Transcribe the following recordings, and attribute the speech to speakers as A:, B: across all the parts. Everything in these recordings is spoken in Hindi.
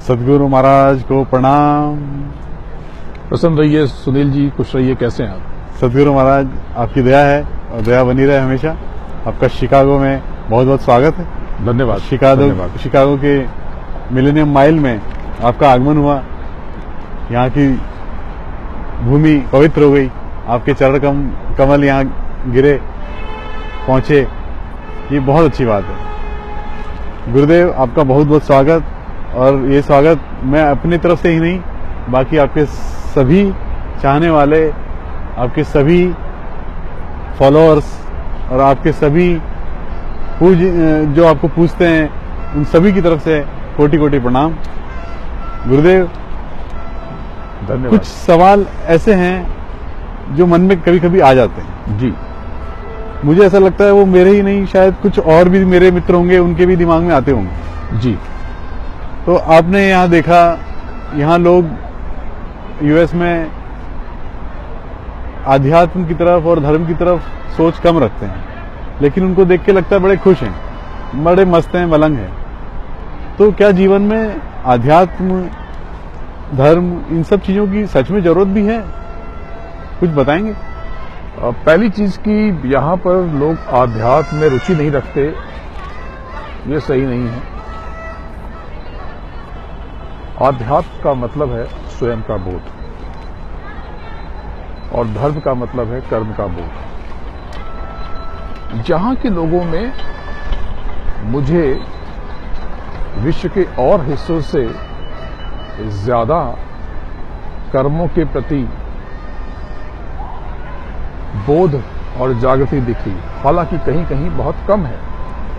A: सदगुरु महाराज को प्रणाम।
B: प्रसन्न रहिए सुनील जी, खुश रहिए। कैसे हैं आप?
A: सदगुरु महाराज आपकी दया है और दया बनी रहे हमेशा। आपका शिकागो में बहुत बहुत स्वागत है।
B: धन्यवाद।
A: शिकागो के मिलेनियम माइल में आपका आगमन हुआ। यहाँ की भूमि पवित्र हो गई, आपके चरण कमल यहाँ गिरे पहुंचे, ये बहुत अच्छी बात है। गुरुदेव आपका बहुत बहुत स्वागत। और ये स्वागत मैं अपनी तरफ से ही नहीं, बाकी आपके सभी चाहने वाले, आपके सभी फॉलोअर्स और आपके सभी जो आपको पूछते हैं, उन सभी की तरफ से कोटि कोटि प्रणाम। गुरुदेव,
B: धन्यवाद।
A: कुछ सवाल ऐसे हैं जो मन में कभी कभी आ जाते हैं
B: जी।
A: मुझे ऐसा लगता है वो मेरे ही नहीं, शायद कुछ और भी मेरे मित्र होंगे, उनके भी दिमाग में आते होंगे।
B: जी।
A: तो आपने यहाँ देखा, यहाँ लोग यूएस में आध्यात्म की तरफ और धर्म की तरफ सोच कम रखते हैं, लेकिन उनको देख के लगता है बड़े खुश हैं, बड़े मस्त हैं, मलंग हैं। तो क्या जीवन में आध्यात्म, धर्म, इन सब चीजों की सच में जरूरत भी है? कुछ बताएंगे?
B: पहली चीज की, यहाँ पर लोग आध्यात्म में रुचि नहीं रखते, ये सही नहीं है। आध्यात्म का मतलब है स्वयं का बोध, और धर्म का मतलब है कर्म का बोध। जहां के लोगों में मुझे विश्व के और हिस्सों से ज्यादा कर्मों के प्रति बोध और जागृति दिखी, हालांकि कहीं कहीं बहुत कम है।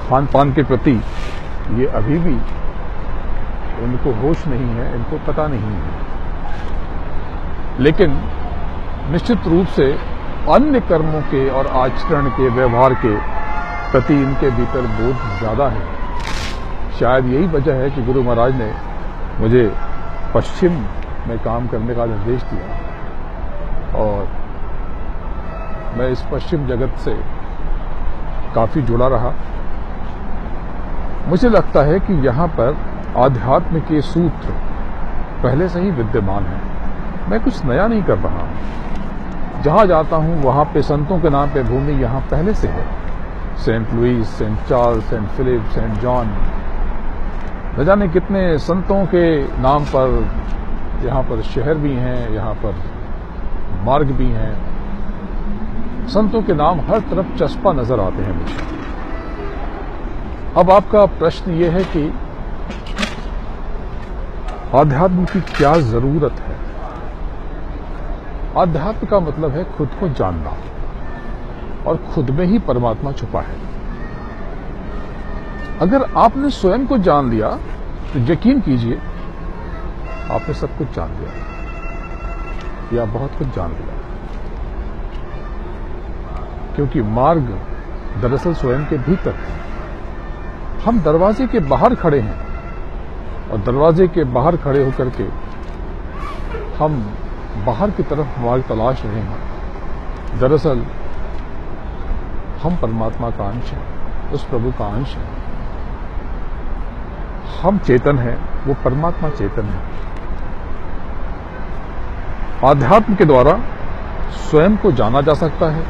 B: खान पान के प्रति ये अभी भी इनको होश नहीं है, इनको पता नहीं है। लेकिन निश्चित रूप से अन्य कर्मों के और आचरण के, व्यवहार के प्रति इनके भीतर बोध ज्यादा है। शायद यही वजह है कि गुरु महाराज ने मुझे पश्चिम में काम करने का निर्देश दिया, और मैं इस पश्चिम जगत से काफी जुड़ा रहा। मुझे लगता है कि यहाँ पर आध्यात्म के सूत्र पहले से ही विद्यमान हैं। मैं कुछ नया नहीं कर रहा हूँ। जहाँ जाता हूँ वहाँ पे संतों के नाम पे भूमि यहाँ पहले से है। Saint Louis, Saint Charles, Saint Philip, Saint John, न जाने कितने संतों के नाम पर यहाँ पर शहर भी हैं, यहाँ पर मार्ग भी हैं। संतों के नाम हर तरफ चस्पा नजर आते हैं मुझे। अब आपका प्रश्न ये है कि आध्यात्म की क्या जरूरत है? आध्यात्म का मतलब है खुद को जानना, और खुद में ही परमात्मा छुपा है। अगर आपने स्वयं को जान लिया तो यकीन कीजिए आपने सब कुछ जान लिया, या बहुत कुछ जान लिया। क्योंकि मार्ग दरअसल स्वयं के भीतर है। हम दरवाजे के बाहर खड़े हैं, और दरवाजे के बाहर खड़े होकर के हम बाहर की तरफ मार्ग तलाश रहे हैं। दरअसल हम परमात्मा का अंश हैं, उस प्रभु का अंश है। हम चेतन हैं, वो परमात्मा चेतन है। आध्यात्म के द्वारा स्वयं को जाना जा सकता है,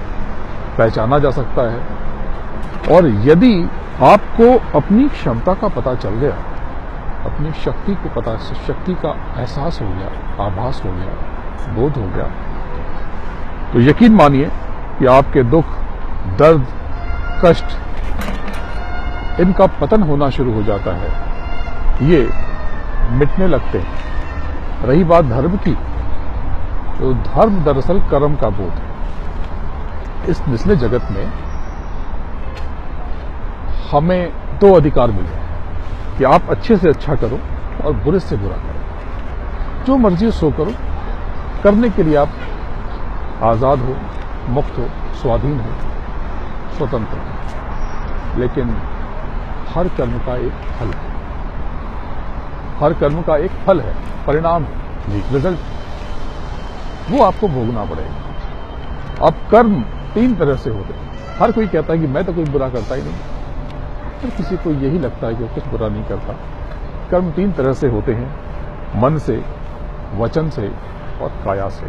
B: पहचाना जा सकता है। और यदि आपको अपनी क्षमता का पता चल गया, अपनी शक्ति को पता, शक्ति का एहसास हो गया, आभास हो गया, बोध हो गया, तो यकीन मानिए कि आपके दुख, दर्द, कष्ट, इनका पतन होना शुरू हो जाता है। ये मिटने लगते हैं। रही बात धर्म की, तो धर्म दरअसल कर्म का बोध है। इस निचले जगत में हमें दो अधिकार मिले हैं कि आप अच्छे से अच्छा करो और बुरे से बुरा करो। जो मर्जी हो सो करो। करने के लिए आप आजाद हो, मुक्त हो, स्वाधीन हो, स्वतंत्र हो। लेकिन हर कर्म का एक फल है, हर कर्म का एक फल है, परिणाम है, रिजल्ट, वो आपको भोगना पड़ेगा। अब कर्म तीन तरह से होते हैं। हर कोई कहता है कि मैं तो कोई बुरा करता ही नहीं, हर किसी को यही लगता है कि वो कुछ बुरा नहीं करता, कर्म 3 तरह से होते हैं, मन से, वचन से और काया से।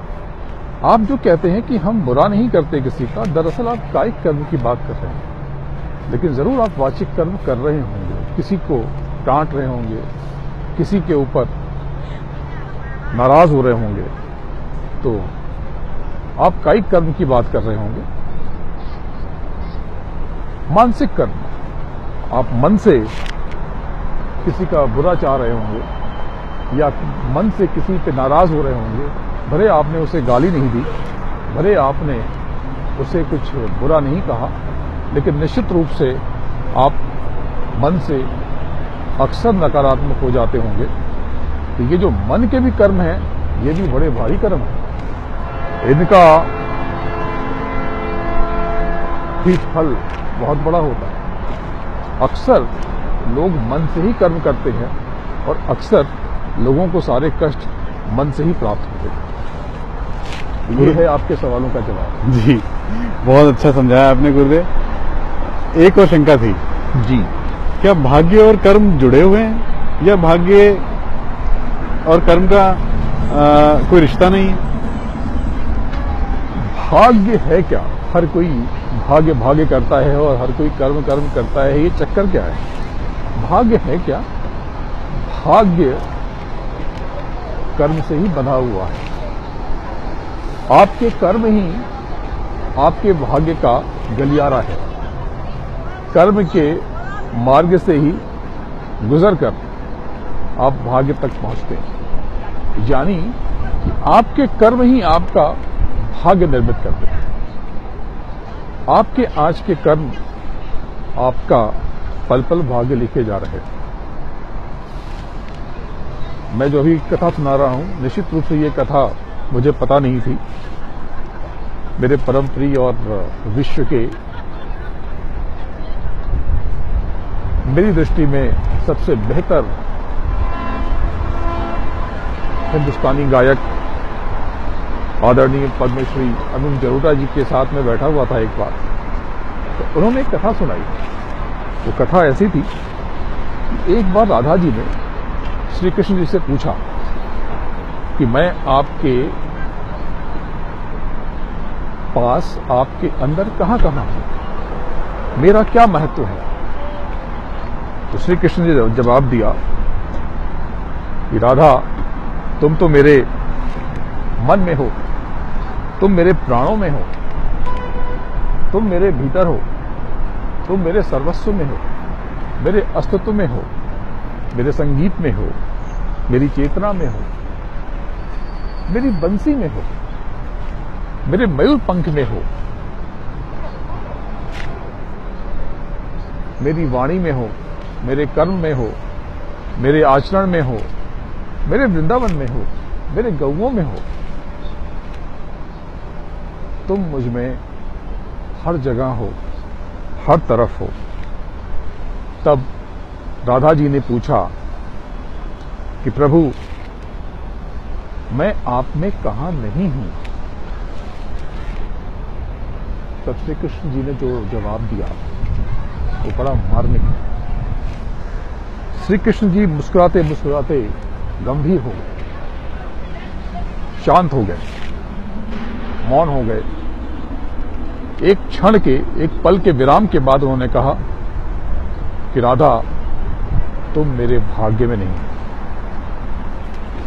B: आप जो कहते हैं कि हम बुरा नहीं करते किसी का, दरअसल आप कायिक कर्म की बात कर रहे हैं, लेकिन जरूर आप वाचिक कर्म कर रहे होंगे, किसी को डांट रहे होंगे, किसी के ऊपर नाराज हो रहे होंगे, तो आप कायिक कर्म की बात कर रहे होंगे। मानसिक कर्म, आप मन से किसी का बुरा चाह रहे होंगे या मन से किसी पे नाराज हो रहे होंगे, भले आपने उसे गाली नहीं दी, भले आपने उसे कुछ बुरा नहीं कहा, लेकिन निश्चित रूप से आप मन से अक्सर नकारात्मक हो जाते होंगे। तो ये जो मन के भी कर्म हैं, ये भी बड़े भारी कर्म हैं। इनका भी फल बहुत बड़ा होता है। अक्सर लोग मन से ही कर्म करते हैं और अक्सर लोगों को सारे कष्ट मन से ही प्राप्त होते हैं। ये है आपके सवालों का जवाब।
A: जी, बहुत अच्छा समझाया आपने गुरुदेव। एक और शंका थी
B: जी,
A: क्या भाग्य और कर्म जुड़े हुए हैं या भाग्य और कर्म का कोई रिश्ता नहीं है?
B: भाग्य है क्या? हर कोई भाग्य भाग्य करता है और हर कोई कर्म कर्म करता है, ये चक्कर क्या है? भाग्य है क्या? भाग्य कर्म से ही बंधा हुआ है। आपके कर्म ही आपके भाग्य का गलियारा है। कर्म के मार्ग से ही गुजरकर आप भाग्य तक पहुंचते हैं, यानी कि आपके कर्म ही आपका भाग्य निर्मित करते हैं। आपके आज के कर्म आपका पल पल भाग्य लिखे जा रहे हैं। मैं जो अभी कथा सुना रहा हूं, निश्चित रूप से ये कथा मुझे पता नहीं थी। मेरे परम प्रिय और विश्व के, मेरी दृष्टि में सबसे बेहतर हिंदुस्तानी गायक आदरणीय पद्मश्री अरुण जलोटा जी के साथ में बैठा हुआ था एक बार, तो उन्होंने एक कथा सुनाई। वो कथा ऐसी थी कि एक बार राधा जी ने श्री कृष्ण जी से पूछा कि मैं आपके पास, आपके अंदर कहां कहां हूं, मेरा क्या महत्व है? तो श्री कृष्ण जी ने जवाब दिया कि राधा, तुम तो मेरे मन में हो, तुम मेरे प्राणों में हो, तुम मेरे भीतर हो, तुम मेरे सर्वस्व में हो, मेरे अस्तित्व में हो, मेरे संगीत में हो, मेरी चेतना में हो, मेरी बंसी में हो, मेरे मयूर पंख में हो, मेरी वाणी में हो, मेरे कर्म में हो, मेरे आचरण में हो, मेरे वृंदावन में हो, मेरे गौओं में हो। तुम मुझ में हर जगह हो, हर तरफ हो। तब राधा जी ने पूछा कि प्रभु, मैं आप में कहां नहीं हूं? तब श्री कृष्ण जी ने जो जवाब दिया वो बड़ा मार्मिक है। श्री कृष्ण जी मुस्कुराते मुस्कुराते गंभीर हो गए, शांत हो गए, मौन हो गए। एक क्षण के, एक पल के विराम के बाद उन्होंने कहा कि राधा, तुम मेरे भाग्य में नहीं,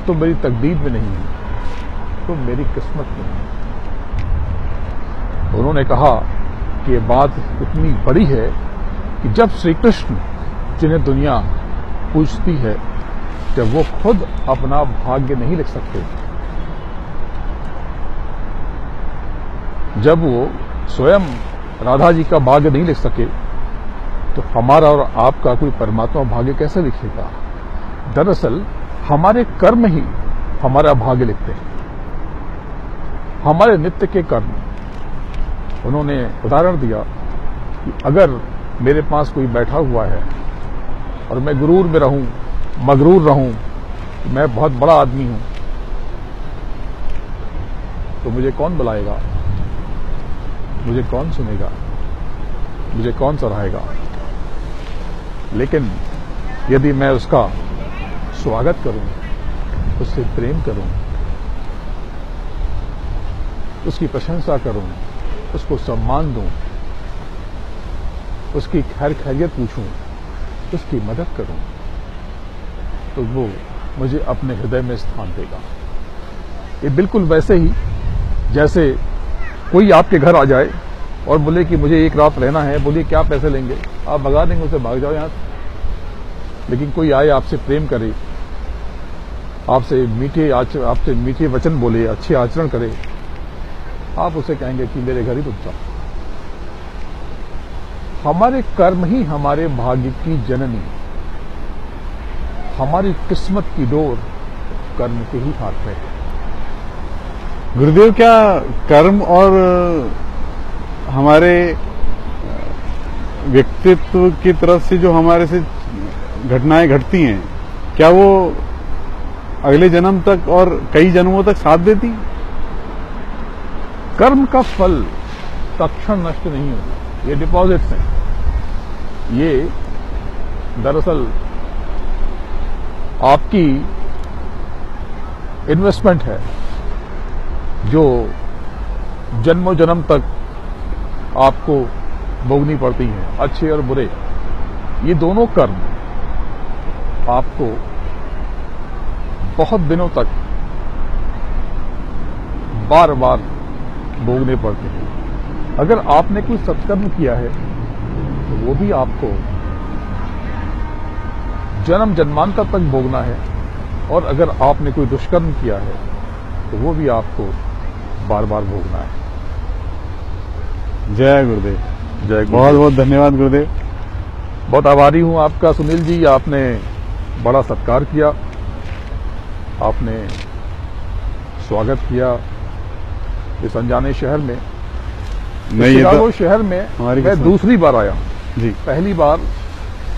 B: तुम मेरी तकदीर में नहीं, तुम मेरी किस्मत में नहीं। उन्होंने कहा कि ये बात इतनी बड़ी है कि जब श्री कृष्ण, जिन्हें दुनिया पूछती है, जब वो खुद अपना भाग्य नहीं लिख सकते, जब वो स्वयं राधा जी का भाग्य नहीं लिख सके, तो हमारा और आपका कोई परमात्मा भाग्य कैसे लिखेगा? दरअसल हमारे कर्म ही हमारा भाग्य लिखते हैं, हमारे नित्य के कर्म। उन्होंने उदाहरण दिया कि अगर मेरे पास कोई बैठा हुआ है और मैं गुरूर में रहूं, मगरूर रहूं, मैं बहुत बड़ा आदमी हूं, तो मुझे कौन बुलाएगा, मुझे कौन सुनेगा, मुझे कौन सराहेगा? लेकिन यदि मैं उसका स्वागत करूं, उससे प्रेम करूं, उसकी प्रशंसा करूं, उसको सम्मान दूं, उसकी खैर खैरियत पूछूं, उसकी मदद करूं, तो वो मुझे अपने हृदय में स्थान देगा। ये बिल्कुल वैसे ही जैसे कोई आपके घर आ जाए और बोले कि मुझे एक रात रहना है, बोलिए क्या पैसे लेंगे, आप भगा देंगे उसे, भाग जाओ यहां से। लेकिन कोई आए, आपसे प्रेम करे, आपसे मीठे वचन बोले, अच्छे आचरण करे, आप उसे कहेंगे कि मेरे घर ही रुक जाओ। हमारे कर्म ही हमारे भाग्य की जननी, हमारी किस्मत की डोर कर्म के ही हाथ में है।
A: गुरुदेव, क्या कर्म और हमारे व्यक्तित्व की तरफ से जो हमारे से घटनाएं घटती हैं, क्या वो अगले जन्म तक और कई जन्मों तक साथ देती?
B: कर्म का फल तत्क्षण नष्ट नहीं होता, ये डिपॉजिट्स हैं। ये दरअसल आपकी इन्वेस्टमेंट है जो जन्मों जन्म तक आपको भोगनी पड़ती हैं, अच्छे और बुरे। ये दोनों कर्म आपको बहुत दिनों तक बार बार भोगने पड़ते हैं। अगर आपने कोई सत्कर्म किया है तो वो भी आपको जन्म जन्मांतर तक भोगना है, और अगर आपने कोई दुष्कर्म किया है तो वो भी आपको बार बार भोगना है।
A: जय गुरुदेव।
B: जय गुरुदेव।
A: बहुत बहुत धन्यवाद गुरुदेव।
B: बहुत आभारी हूं आपका सुनील जी, आपने बड़ा सत्कार किया, आपने स्वागत किया इस अनजाने शहर में।
A: नहीं,
B: शिकागो शहर में
A: हमारी
B: मैं
A: किस्मत।
B: दूसरी बार आया।
A: जी,
B: पहली बार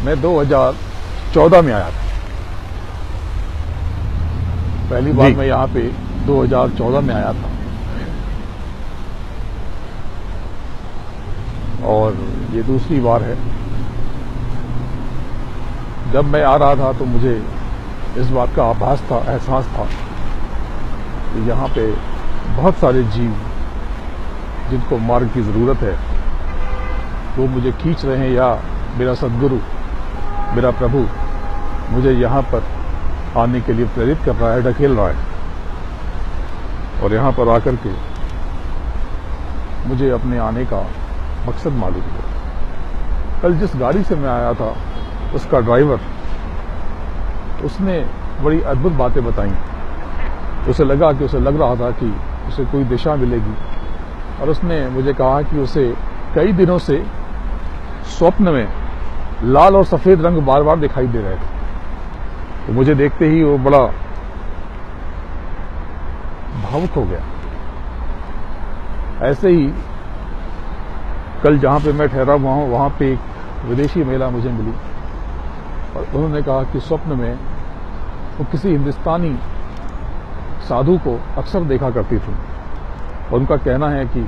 B: मैं 2014 में आया था। पहली बार
A: जी।
B: मैं यहाँ पे 2014 में आया था, और ये दूसरी बार है। जब मैं आ रहा था तो मुझे इस बात का आभास था, एहसास था कि यहाँ पे बहुत सारे जीव जिनको मार्ग की जरूरत है वो मुझे खींच रहे हैं, या मेरा सद्गुरु, मेरा प्रभु मुझे यहाँ पर आने के लिए प्रेरित कर रहा है, ढकेल रहा है। और यहाँ पर आकर के मुझे अपने आने का मकसद मालूम हुआ। कल जिस गाड़ी से मैं आया था उसका ड्राइवर, उसने बड़ी अद्भुत बातें बताई। उसे लग रहा था कि उसे कोई दिशा मिलेगी, और उसने मुझे कहा कि उसे कई दिनों से स्वप्न में लाल और सफेद रंग बार बार दिखाई दे रहे थे। तो मुझे देखते ही वो बड़ा भावुक हो गया। ऐसे ही कल जहां पे मैं ठहरा हुआ हूं वहां पे एक विदेशी महिला मुझे मिली, और उन्होंने कहा कि स्वप्न में वो किसी हिंदुस्तानी साधु को अक्सर देखा करती थी, और उनका कहना है कि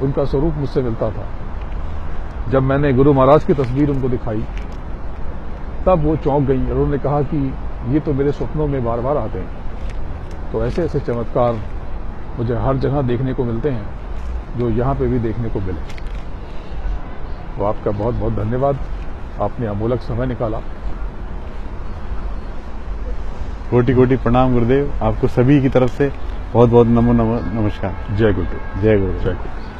B: उनका स्वरूप मुझसे मिलता था। जब मैंने गुरु महाराज की तस्वीर उनको दिखाई तब वो चौंक गई, और उन्होंने कहा कि ये तो मेरे स्वप्नों में बार बार आते हैं। तो ऐसे ऐसे चमत्कार मुझे हर जगह देखने को मिलते हैं, जो यहाँ पे भी देखने को मिले। तो आपका बहुत बहुत धन्यवाद, आपने अमूलक समय निकाला।
A: कोटि कोटि प्रणाम गुरुदेव, आपको सभी की तरफ से बहुत बहुत नमो नमस्कार।
B: जय गुरुदेव।
A: जय गुरुदेव।
B: जय गुरुदेव।